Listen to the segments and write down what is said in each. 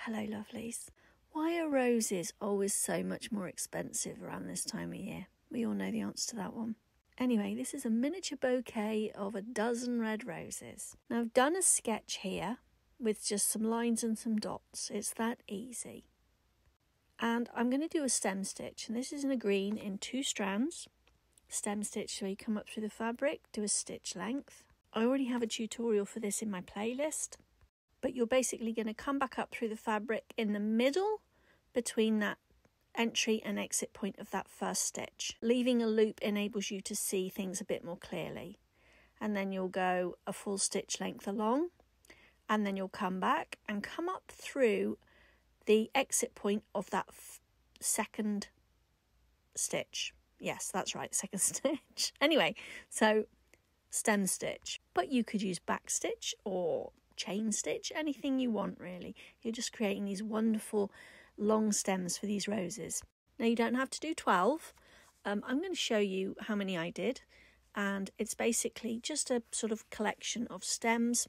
Hello lovelies. Why are roses always so much more expensive around this time of year? We all know the answer to that one. Anyway, this is a miniature bouquet of a dozen red roses. Now I've done a sketch here with just some lines and some dots. It's that easy. And I'm going to do a stem stitch, and this is in a green in 2 strands. Stem stitch, so you come up through the fabric, do a stitch length. I already have a tutorial for this in my playlist, but you're basically going to come back up through the fabric in the middle between that entry and exit point of that first stitch. Leaving a loop enables you to see things a bit more clearly. And then you'll go a full stitch length along, and then you'll come back and come up through the exit point of that second stitch. Yes, that's right, second stitch. Anyway, so stem stitch. But you could use back stitch or chain stitch, anything you want really. You're just creating these wonderful long stems for these roses. Now you don't have to do 12. I'm going to show you how many I did, and it's basically just a sort of collection of stems.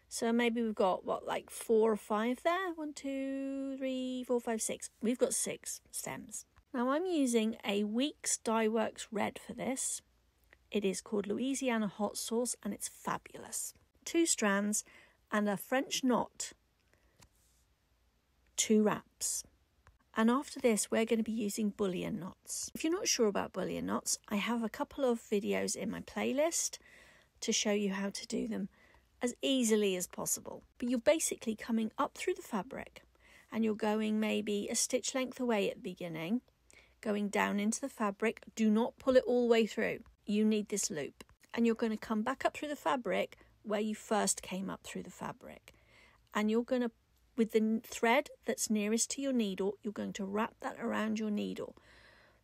So maybe we've got like 4 or 5 there. 1, 2, 3, 4, 5, 6. We've got 6 stems. Now I'm using a Weeks Dye Works red for this. It is called Louisiana Hot Sauce and it's fabulous. 2 strands and a French knot, 2 wraps. And after this we're going to be using bullion knots. If you're not sure about bullion knots, I have a couple of videos in my playlist to show you how to do them as easily as possible. But you're basically coming up through the fabric and you're going maybe a stitch length away at the beginning, going down into the fabric. Do not pull it all the way through. You need this loop. And you're going to come back up through the fabric where you first came up through the fabric. And you're going to, with the thread that's nearest to your needle, you're going to wrap that around your needle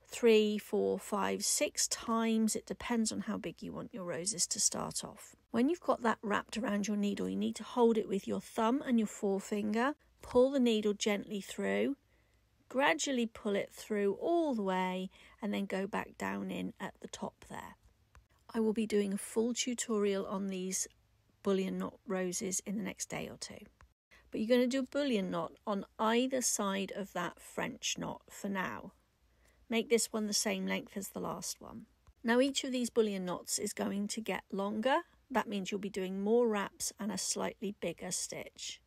3, 4, 5, 6 times. It depends on how big you want your roses to start off. When you've got that wrapped around your needle, you need to hold it with your thumb and your forefinger. Pull the needle gently through. Gradually pull it through all the way and then go back down in at the top there. I will be doing a full tutorial on these bullion knot roses in the next day or 2. But you're going to do a bullion knot on either side of that French knot for now. Make this one the same length as the last one. Now each of these bullion knots is going to get longer. That means you'll be doing more wraps and a slightly bigger stitch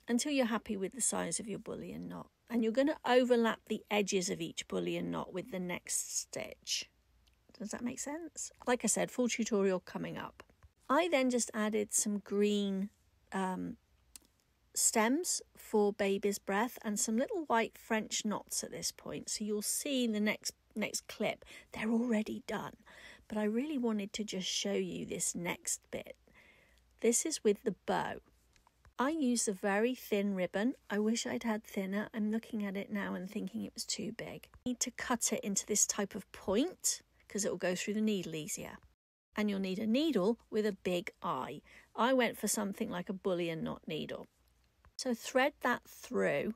until you're happy with the size of your bullion knot. And you're going to overlap the edges of each bullion knot with the next stitch. Does that make sense? Like I said, full tutorial coming up. I then just added some green stems for Baby's Breath and some little white French knots at this point. So you'll see in the next clip, they're already done. But I really wanted to just show you this next bit. This is with the bow. I used a very thin ribbon. I wish I'd had thinner. I'm looking at it now and thinking it was too big. You need to cut it into this type of point because it will go through the needle easier. And you'll need a needle with a big eye. I went for something like a bullion knot needle. So thread that through.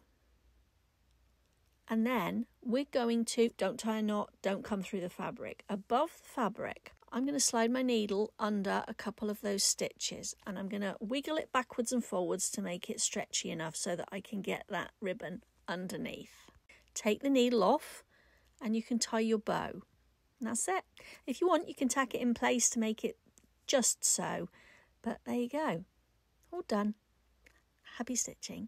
And then we're going to, don't tie a knot, don't come through the fabric. Above the fabric, I'm going to slide my needle under a couple of those stitches and I'm going to wiggle it backwards and forwards to make it stretchy enough so that I can get that ribbon underneath. Take the needle off and you can tie your bow. And that's it. If you want, you can tack it in place to make it just so. But there you go. All done. Happy stitching.